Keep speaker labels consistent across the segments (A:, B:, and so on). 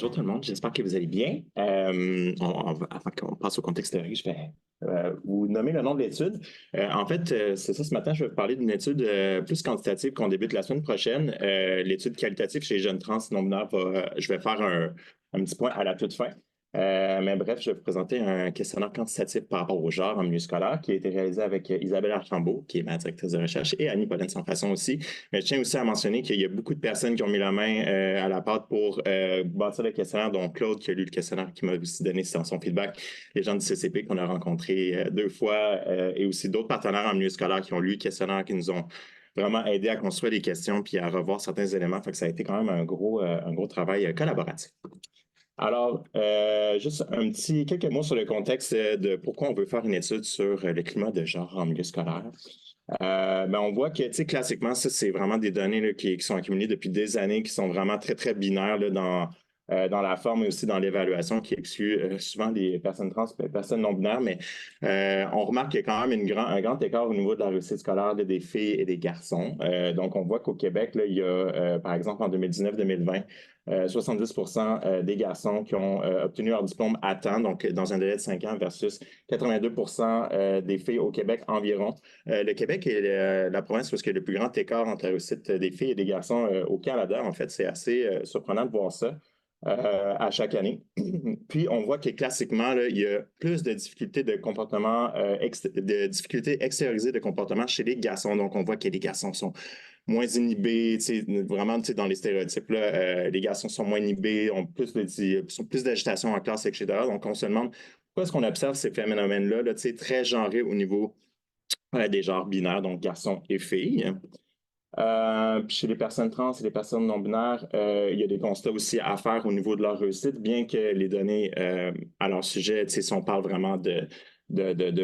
A: Bonjour tout le monde, j'espère que vous allez bien. Avant qu'on passe au contexte théorique, je vais vous nommer le nom de l'étude. C'est ça, ce matin, je vais vous parler d'une étude plus quantitative qu'on débute la semaine prochaine. L'étude qualitative chez les jeunes trans non-binaires, je vais faire un petit point à la toute fin. Mais bref, je vais vous présenter un questionnaire quantitatif par rapport au genre en milieu scolaire qui a été réalisé avec Isabelle Archambault, qui est ma directrice de recherche, et Annie-Pauline Sanfasson aussi. Mais je tiens aussi à mentionner qu'il y a beaucoup de personnes qui ont mis la main à la pâte pour bâtir le questionnaire, dont Claude qui a lu le questionnaire, qui m'a aussi donné son feedback, les gens du CCP qu'on a rencontrés deux fois, et aussi d'autres partenaires en milieu scolaire qui ont lu le questionnaire, qui nous ont vraiment aidé à construire les questions puis à revoir certains éléments. Fait que ça a été quand même un gros travail collaboratif. Alors, juste quelques mots sur le contexte de pourquoi on veut faire une étude sur le climat de genre en milieu scolaire. On voit que, tu sais, classiquement, ça, c'est vraiment des données là, qui sont accumulées depuis des années, qui sont vraiment très, très binaires là, dans la forme et aussi dans l'évaluation, qui exclut souvent les personnes trans et les personnes non-binaires. Mais on remarque qu'il y a quand même un grand écart au niveau de la réussite scolaire des filles et des garçons. Donc, on voit qu'au Québec, là, il y a, par exemple, en 2019-2020, 70 des garçons qui ont obtenu leur diplôme à temps, donc dans un délai de 5 ans, versus 82 des filles au Québec environ. Le Québec est la province où il y a le plus grand écart entre la réussite des filles et des garçons au Canada. En fait, c'est assez surprenant de voir ça à chaque année. Puis, on voit que classiquement, là, il y a plus de difficultés de comportement, de difficultés extériorisées de comportement chez les garçons. Donc, on voit que les garçons sont moins inhibés, vraiment dans les stéréotypes, là, les garçons sont moins inhibés, ont plus d'agitation en classe, etc. Donc, on se demande pourquoi est-ce qu'on observe ces phénomènes-là, là, très genrés au niveau des genres binaires, donc garçons et filles. Puis chez les personnes trans et les personnes non-binaires, il y a des constats aussi à faire au niveau de leur réussite, bien que les données à leur sujet, si on parle vraiment de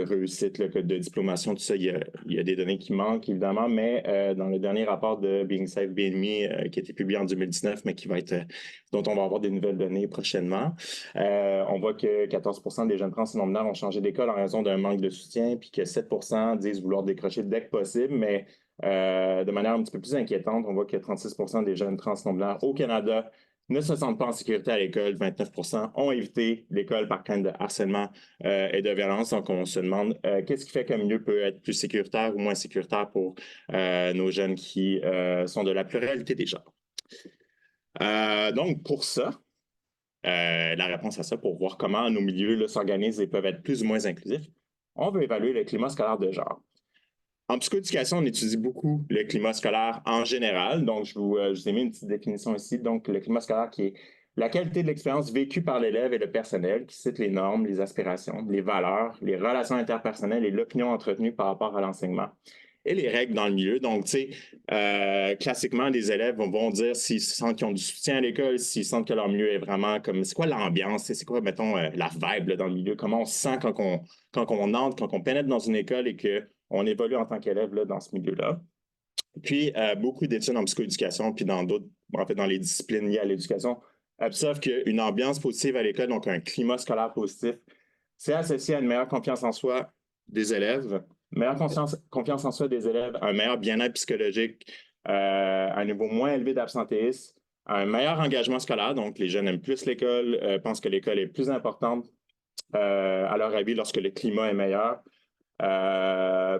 A: réussite, là, de diplomation, tout ça, il y a des données qui manquent, évidemment, mais dans le dernier rapport de Being Safe, Being Me, qui a été publié en 2019, mais dont on va avoir des nouvelles données prochainement, on voit que 14 des jeunes trans et non-binaires ont changé d'école en raison d'un manque de soutien, puis que 7 disent vouloir décrocher dès que possible, mais de manière un petit peu plus inquiétante, on voit que 36 des jeunes trans non-binaires au Canada ne se sentent pas en sécurité à l'école. 29 ont évité l'école par crainte de harcèlement et de violence. Donc, on se demande qu'est-ce qui fait qu'un milieu peut être plus sécuritaire ou moins sécuritaire pour nos jeunes qui sont de la pluralité des genres. Donc, pour ça, la réponse à ça, pour voir comment nos milieux s'organisent et peuvent être plus ou moins inclusifs, on veut évaluer le climat scolaire de genre. En psychoéducation, on étudie beaucoup le climat scolaire en général. Donc, je vous ai mis une petite définition ici. Donc, le climat scolaire qui est la qualité de l'expérience vécue par l'élève et le personnel, qui cite les normes, les aspirations, les valeurs, les relations interpersonnelles et l'opinion entretenue par rapport à l'enseignement. Et les règles dans le milieu. Donc, tu sais, classiquement, les élèves vont dire s'ils sentent qu'ils ont du soutien à l'école, s'ils sentent que leur milieu est vraiment comme, c'est quoi l'ambiance, c'est quoi, mettons, la vibe là, dans le milieu, comment on se sent quand on entre, quand on pénètre dans une école et qu'on évolue en tant qu'élève là, dans ce milieu-là. Puis, beaucoup d'études en psychoéducation, puis dans d'autres, en fait, dans les disciplines liées à l'éducation, observent qu'une ambiance positive à l'école, donc un climat scolaire positif, c'est associé à une meilleure confiance en soi des élèves, meilleure confiance en soi des élèves, un meilleur bien-être psychologique, un niveau moins élevé d'absentéisme, un meilleur engagement scolaire, donc les jeunes aiment plus l'école, pensent que l'école est plus importante à leur avis lorsque le climat est meilleur.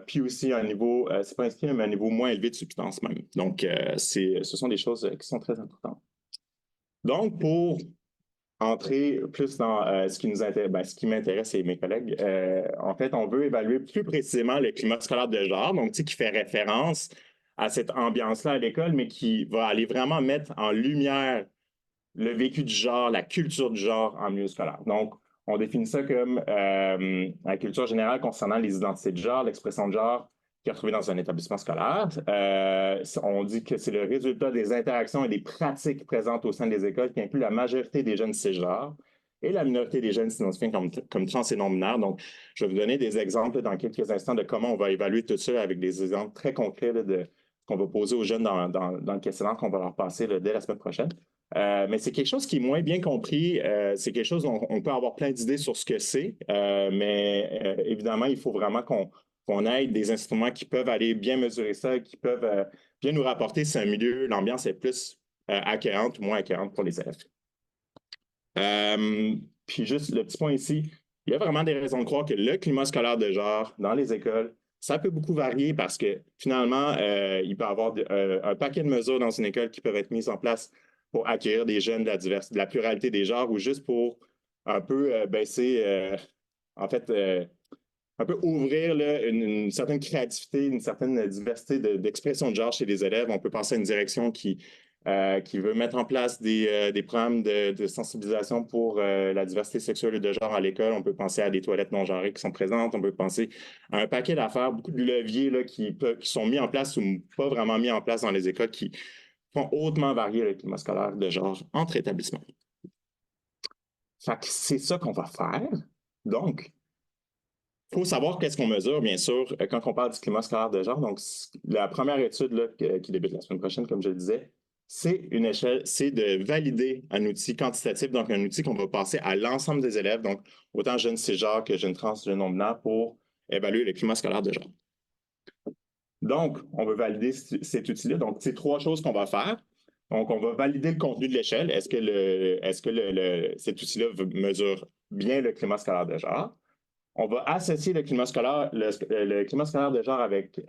A: Puis aussi un niveau, c'est pas inscrit, mais un niveau moins élevé de substance même. Donc, ce sont des choses qui sont très importantes. Donc, pour entrer plus dans ce qui m'intéresse et mes collègues, en fait, on veut évaluer plus précisément le climat scolaire de genre, donc, tu sais, qui fait référence à cette ambiance-là à l'école, mais qui va aller vraiment mettre en lumière le vécu du genre, la culture du genre en milieu scolaire. Donc, on définit ça comme la culture générale concernant les identités de genre, l'expression de genre qui est retrouvée dans un établissement scolaire. On dit que c'est le résultat des interactions et des pratiques présentes au sein des écoles qui incluent la majorité des jeunes cisgenres et la minorité des jeunes s'identifiant comme trans et non-binaires. Donc, je vais vous donner des exemples dans quelques instants de comment on va évaluer tout ça avec des exemples très concrets là, qu'on va poser aux jeunes dans le questionnaire qu'on va leur passer là, dès la semaine prochaine. Mais c'est quelque chose qui est moins bien compris. C'est quelque chose dont on peut avoir plein d'idées sur ce que c'est, mais évidemment, il faut vraiment qu'on ait des instruments qui peuvent aller bien mesurer ça, qui peuvent bien nous rapporter si un milieu, l'ambiance est plus accueillante ou moins accueillante pour les élèves. Puis juste le petit point ici, il y a vraiment des raisons de croire que le climat scolaire de genre dans les écoles, ça peut beaucoup varier parce que finalement, il peut y avoir un paquet de mesures dans une école qui peuvent être mises en place pour accueillir des jeunes de la pluralité des genres ou juste pour un peu baisser, en fait, un peu ouvrir là, une certaine créativité, une certaine diversité d'expression de genre chez les élèves. On peut penser à une direction qui veut mettre en place des programmes de sensibilisation pour la diversité sexuelle et de genre à l'école. On peut penser à des toilettes non genrées qui sont présentes. On peut penser à un paquet d'affaires, beaucoup de leviers là, qui sont mis en place ou pas vraiment mis en place dans les écoles qui font hautement varier le climat scolaire de genre entre établissements. Fait que c'est ça qu'on va faire. Donc, il faut savoir qu'est-ce qu'on mesure, bien sûr, quand on parle du climat scolaire de genre. Donc, la première étude là, qui débute la semaine prochaine, comme je le disais, c'est une échelle, c'est de valider un outil quantitatif, donc un outil qu'on va passer à l'ensemble des élèves, donc autant jeunes cisgenres que jeunes trans, jeunes non-binaires, pour évaluer le climat scolaire de genre. Donc, on veut valider cet outil-là. Donc, c'est trois choses qu'on va faire. Donc, on va valider le contenu de l'échelle. Est-ce que cet outil-là mesure bien le climat scolaire de genre? On va associer le climat scolaire, le climat scolaire de genre avec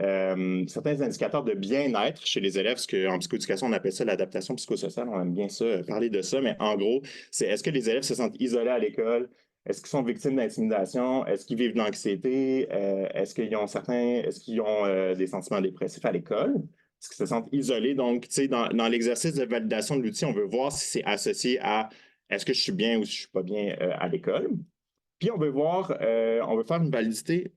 A: certains indicateurs de bien-être chez les élèves, ce qu'en psychoéducation, on appelle ça l'adaptation psychosociale. On aime bien ça, parler de ça, mais en gros, c'est est-ce que les élèves se sentent isolés à l'école? Est-ce qu'ils sont victimes d'intimidation? Est-ce qu'ils vivent de l'anxiété? Est-ce qu'ils ont des sentiments dépressifs à l'école? Est-ce qu'ils se sentent isolés? Donc, tu sais, dans l'exercice de validation de l'outil, on veut voir si c'est associé à est-ce que je suis bien ou si je suis pas bien à l'école. Puis on veut voir, on veut faire une validité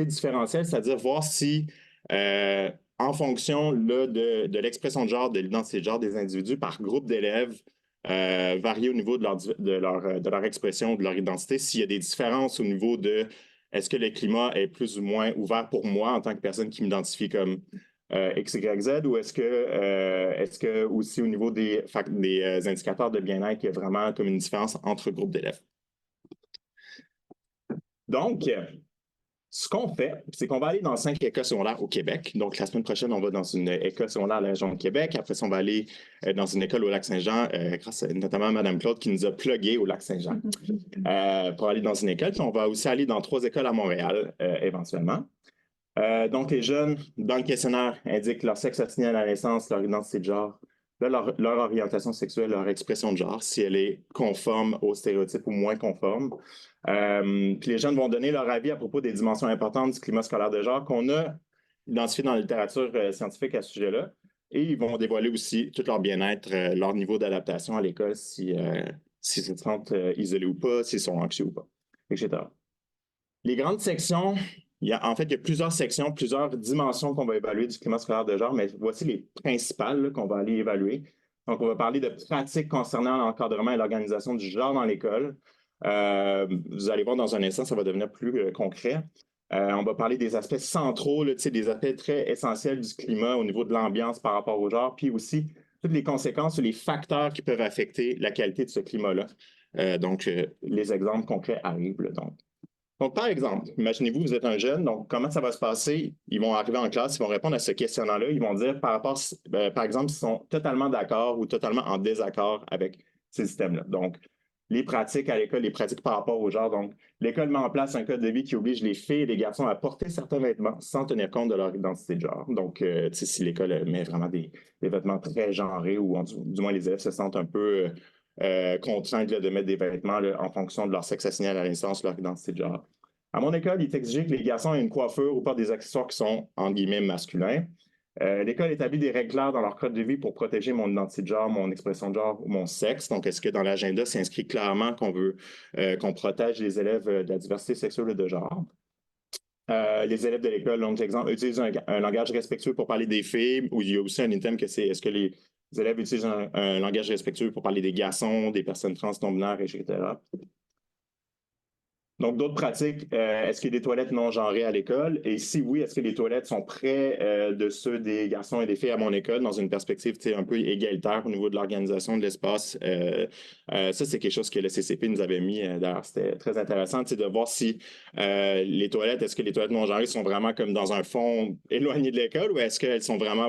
A: différentielle, c'est-à-dire voir si, en fonction là, de l'expression de genre, de l'identité de genre des individus par groupe d'élèves, variés au niveau de leur expression, de leur identité, s'il y a des différences au niveau de est-ce que le climat est plus ou moins ouvert pour moi en tant que personne qui m'identifie comme X, Y, Z, ou est-ce que aussi au niveau des indicateurs de bien-être, il y a vraiment comme une différence entre groupes d'élèves. Donc, ce qu'on fait, c'est qu'on va aller dans 5 écoles secondaires au Québec. Donc, la semaine prochaine, on va dans une école secondaire à la région de Québec. Après ça, on va aller dans une école au Lac-Saint-Jean, grâce notamment à Mme Claude qui nous a plugué au Lac-Saint-Jean pour aller dans une école. Puis on va aussi aller dans 3 écoles à Montréal, éventuellement. Donc, les jeunes, dans le questionnaire, indiquent leur sexe assigné à la naissance, leur identité de genre, leur orientation sexuelle, leur expression de genre, si elle est conforme aux stéréotypes ou moins conforme. Puis les jeunes vont donner leur avis à propos des dimensions importantes du climat scolaire de genre qu'on a identifié dans la littérature scientifique à ce sujet-là. Et ils vont dévoiler aussi tout leur bien-être, leur niveau d'adaptation à l'école, s'ils se sentent isolés ou pas, s'ils sont anxieux ou pas, etc. Les grandes sections, il y a plusieurs sections, plusieurs dimensions qu'on va évaluer du climat scolaire de genre, mais voici les principales qu'on va aller évaluer. Donc, on va parler de pratiques concernant l'encadrement et l'organisation du genre dans l'école. Vous allez voir dans un instant, ça va devenir plus concret. On va parler des aspects centraux, là, des aspects très essentiels du climat au niveau de l'ambiance par rapport au genre, puis aussi toutes les conséquences ou les facteurs qui peuvent affecter la qualité de ce climat-là. Donc, les exemples concrets arrivent. Là, donc, par exemple, imaginez-vous, vous êtes un jeune, donc comment ça va se passer? Ils vont arriver en classe, ils vont répondre à ce questionnaire-là, ils vont dire par exemple, s'ils sont totalement d'accord ou totalement en désaccord avec ces systèmes-là. Donc, les pratiques à l'école, les pratiques par rapport au genre. Donc, l'école met en place un code de vie qui oblige les filles et les garçons à porter certains vêtements sans tenir compte de leur identité de genre. Donc, si l'école met vraiment des vêtements très genrés ou du moins les élèves se sentent un peu contraintes de mettre des vêtements en fonction de leur sexe assigné à la naissance, leur identité de genre. À mon école, il est exigé que les garçons aient une coiffure ou portent des accessoires qui sont, en guillemets, masculins. L'école établit des règles claires dans leur code de vie pour protéger mon identité de genre, mon expression de genre ou mon sexe. Donc, est-ce que dans l'agenda, c'est inscrit clairement qu'on veut qu'on protège les élèves de la diversité sexuelle et de genre? Les élèves de l'école, donc, exemple, utilisent un langage respectueux pour parler des filles, ou il y a aussi un item que c'est est-ce que les élèves utilisent un langage respectueux pour parler des garçons, des personnes trans, non-binaires, etc. Donc, d'autres pratiques, est-ce qu'il y a des toilettes non genrées à l'école? Et si oui, est-ce que les toilettes sont près de ceux des garçons et des filles à mon école dans une perspective un peu égalitaire au niveau de l'organisation de l'espace? Ça, c'est quelque chose que le CCP nous avait mis. D'ailleurs, c'était très intéressant de voir si les toilettes, est-ce que les toilettes non genrées sont vraiment comme dans un fond éloigné de l'école ou est-ce qu'elles sont vraiment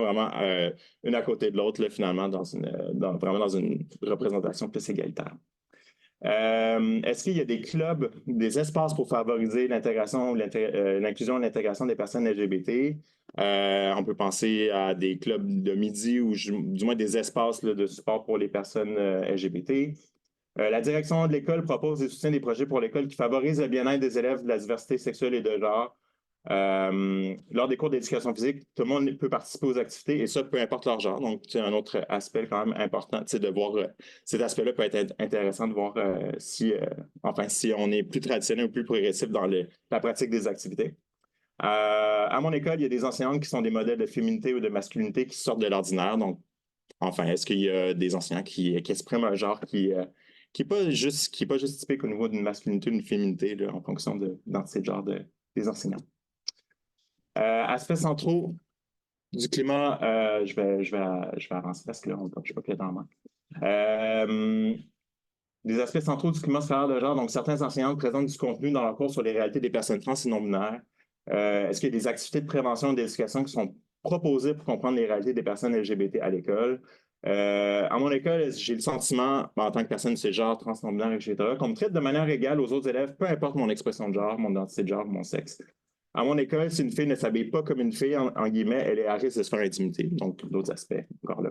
A: une à côté de l'autre, finalement, vraiment dans une représentation plus égalitaire? Est-ce qu'il y a des clubs, des espaces pour favoriser l'intégration, l'inclusion et l'intégration des personnes LGBT? On peut penser à des clubs de midi ou du moins des espaces de support pour les personnes LGBT. La direction de l'école propose et soutient des projets pour l'école qui favorisent le bien-être des élèves de la diversité sexuelle et de genre. Lors des cours d'éducation physique, tout le monde peut participer aux activités et ça, peu importe leur genre. Donc, c'est un autre aspect quand même important de voir. Cet aspect-là peut être intéressant de voir si on est plus traditionnel ou plus progressif dans la pratique des activités. À mon école, il y a des enseignantes qui sont des modèles de féminité ou de masculinité qui sortent de l'ordinaire. Donc, est-ce qu'il y a des enseignants qui expriment un genre qui n'est pas juste typique au niveau d'une masculinité ou d'une féminité là, en fonction de l'identité de genre des enseignants. Aspects centraux du climat, je vais avancer parce que là, je ne sais pas qu'il y a dans le manque. Des aspects centraux du climat scolaire de genre, donc certains enseignants présentent du contenu dans leur cours sur les réalités des personnes trans et non-binaires. Est-ce qu'il y a des activités de prévention et d'éducation qui sont proposées pour comprendre les réalités des personnes LGBT à l'école? À mon école, j'ai le sentiment, en tant que personne cisgenre, trans, non-binaire, etc., qu'on me traite de manière égale aux autres élèves, peu importe mon expression de genre, mon identité de genre, mon sexe. À mon école, si une fille ne s'habille pas comme une fille, en guillemets, elle est à risque de se faire intimider. Donc, d'autres aspects, encore là.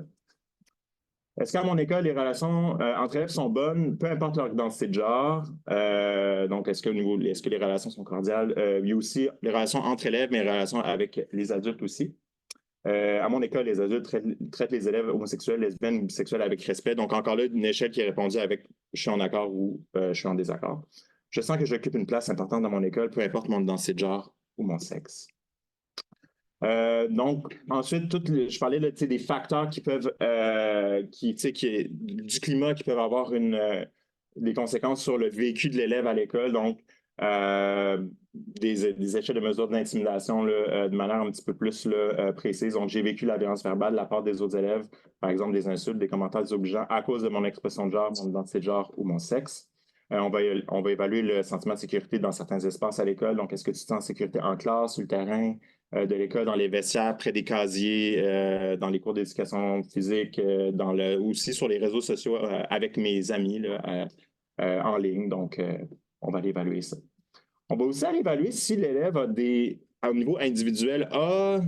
A: Est-ce qu'à mon école, les relations entre élèves sont bonnes, peu importe leur identité de genre? Donc, est-ce que les relations sont cordiales? Il y a aussi les relations entre élèves, mais les relations avec les adultes aussi. À mon école, les adultes traitent les élèves homosexuels, lesbiennes ou bisexuels avec respect. Donc, encore là, une échelle qui est répondue avec je suis en accord ou je suis en désaccord. Je sens que j'occupe une place importante dans mon école, peu importe mon identité de genre ou mon sexe. Donc, ensuite, je parlais là, des facteurs qui peuvent, du climat qui peuvent avoir des conséquences sur le vécu de l'élève à l'école. Donc, des échelles de mesures d'intimidation de manière un petit peu plus précise. Donc, j'ai vécu la violence verbale de la part des autres élèves, par exemple des insultes, des commentaires désobligeants à cause de mon expression de genre, mon identité de genre ou mon sexe. On va évaluer le sentiment de sécurité dans certains espaces à l'école. Donc, est-ce que tu te sens en sécurité en classe, sur le terrain de l'école, dans les vestiaires, près des casiers, dans les cours d'éducation physique, aussi sur les réseaux sociaux avec mes amis là, en ligne. Donc, on va aller évaluer ça. On va aussi aller évaluer si l'élève au niveau individuel, a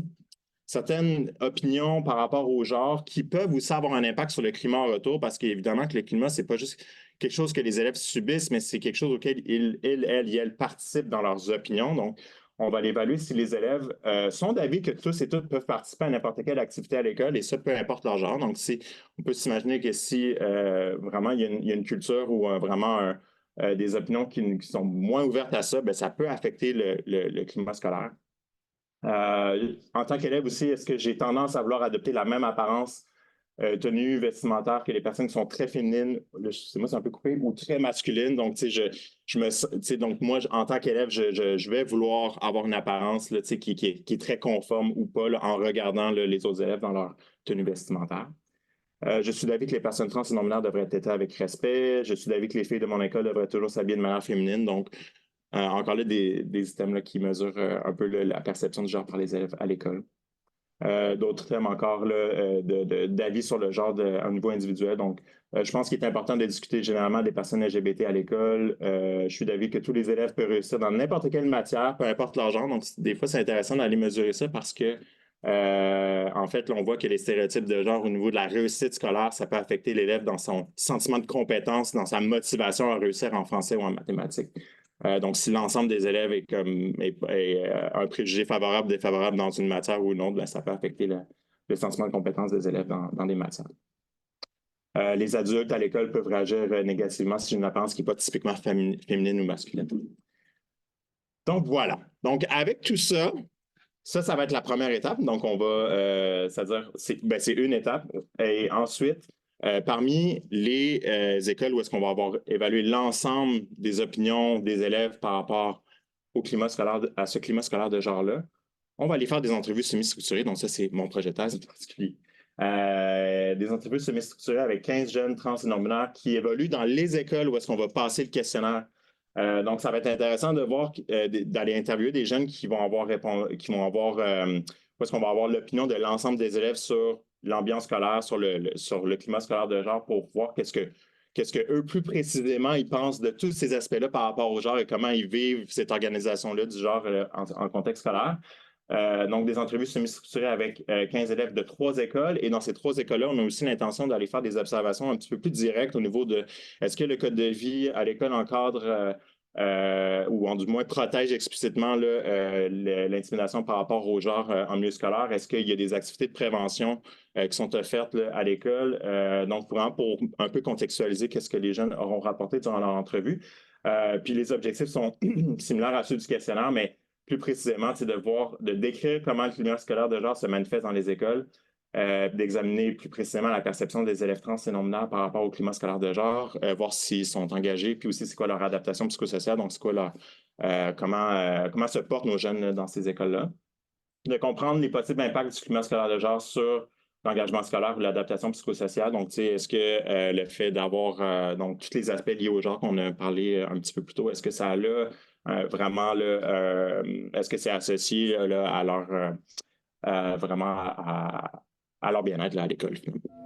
A: certaines opinions par rapport au genre qui peuvent aussi avoir un impact sur le climat en retour, parce qu'évidemment que le climat, c'est pas juste quelque chose que les élèves subissent, mais c'est quelque chose auquel elles participent dans leurs opinions. Donc, on va l'évaluer si les élèves sont d'avis que tous et toutes peuvent participer à n'importe quelle activité à l'école, et ça, peu importe leur genre. Donc, on peut s'imaginer que si vraiment il y a une culture ou vraiment des opinions qui sont moins ouvertes à ça, bien, ça peut affecter le climat scolaire. En tant qu'élève aussi, est-ce que j'ai tendance à vouloir adopter la même apparence tenue vestimentaire que les personnes qui sont très féminines, c'est un peu coupé, ou très masculines. Donc, donc moi, en tant qu'élève, je vais vouloir avoir une apparence là, qui est très conforme ou pas là, en regardant là, les autres élèves dans leur tenue vestimentaire. Je suis d'avis que les personnes trans et non-binaires devraient être traitées avec respect. Je suis d'avis que les filles de mon école devraient toujours s'habiller de manière féminine. Donc, encore là, des items là, qui mesurent un peu la perception du genre par les élèves à l'école. D'autres thèmes encore d'avis sur le genre à un niveau individuel. Donc, je pense qu'il est important de discuter généralement des personnes LGBT à l'école. Je suis d'avis que tous les élèves peuvent réussir dans n'importe quelle matière, peu importe leur genre. Donc, des fois, c'est intéressant d'aller mesurer ça parce que, en fait, là, on voit que les stéréotypes de genre au niveau de la réussite scolaire, ça peut affecter l'élève dans son sentiment de compétence, dans sa motivation à réussir en français ou en mathématiques. Donc, si l'ensemble des élèves est un préjugé favorable ou défavorable dans une matière ou une autre, bien, ça peut affecter le sentiment de compétence des élèves dans des matières. Les adultes à l'école peuvent réagir négativement si j'ai une apparence qui n'est pas typiquement féminine ou masculine. Donc, voilà. Donc, avec tout ça, ça va être la première étape. Donc, on va, c'est-à-dire, c'est une étape. Et ensuite, Parmi les écoles où est-ce qu'on va avoir évalué l'ensemble des opinions des élèves par rapport au climat scolaire, à ce climat scolaire de genre-là, on va aller faire des entrevues semi-structurées. Donc, ça, c'est mon projet de thèse en particulier. Des entrevues semi-structurées avec 15 jeunes trans et non-binaires qui évoluent dans les écoles où est-ce qu'on va passer le questionnaire. Donc, ça va être intéressant de voir, d'aller interviewer des jeunes qui vont avoir répondu, qui vont avoir, où est-ce qu'on va avoir l'opinion de l'ensemble des élèves sur l'ambiance scolaire, sur sur le climat scolaire de genre pour voir qu'est-ce que eux, plus précisément, ils pensent de tous ces aspects-là par rapport au genre et comment ils vivent cette organisation-là du genre en contexte scolaire. Donc, des entrevues semi-structurées avec 15 élèves de 3 écoles. Et dans ces 3 écoles-là, on a aussi l'intention d'aller faire des observations un petit peu plus directes au niveau de est-ce que le code de vie à l'école encadre ou en du moins protège explicitement l'intimidation par rapport au genre en milieu scolaire? Est-ce qu'il y a des activités de prévention qui sont offertes là, à l'école? Donc, vraiment pour un peu contextualiser qu'est-ce que les jeunes auront rapporté durant leur entrevue. Puis les objectifs sont similaires à ceux du questionnaire, mais plus précisément, c'est de décrire comment le climat scolaire de genre se manifeste dans les écoles, d'examiner plus précisément la perception des élèves trans et non-binaires par rapport au climat scolaire de genre, voir s'ils sont engagés, puis aussi c'est quoi leur adaptation psychosociale, donc c'est quoi comment se portent nos jeunes dans ces écoles-là. De comprendre les possibles impacts du climat scolaire de genre sur l'engagement scolaire ou l'adaptation psychosociale. Donc, tu sais, est-ce que le fait d'avoir donc tous les aspects liés au genre qu'on a parlé un petit peu plus tôt, est-ce que ça a là, vraiment est-ce que c'est associé là, à leur vraiment à leur bien-être là, à l'école, finalement?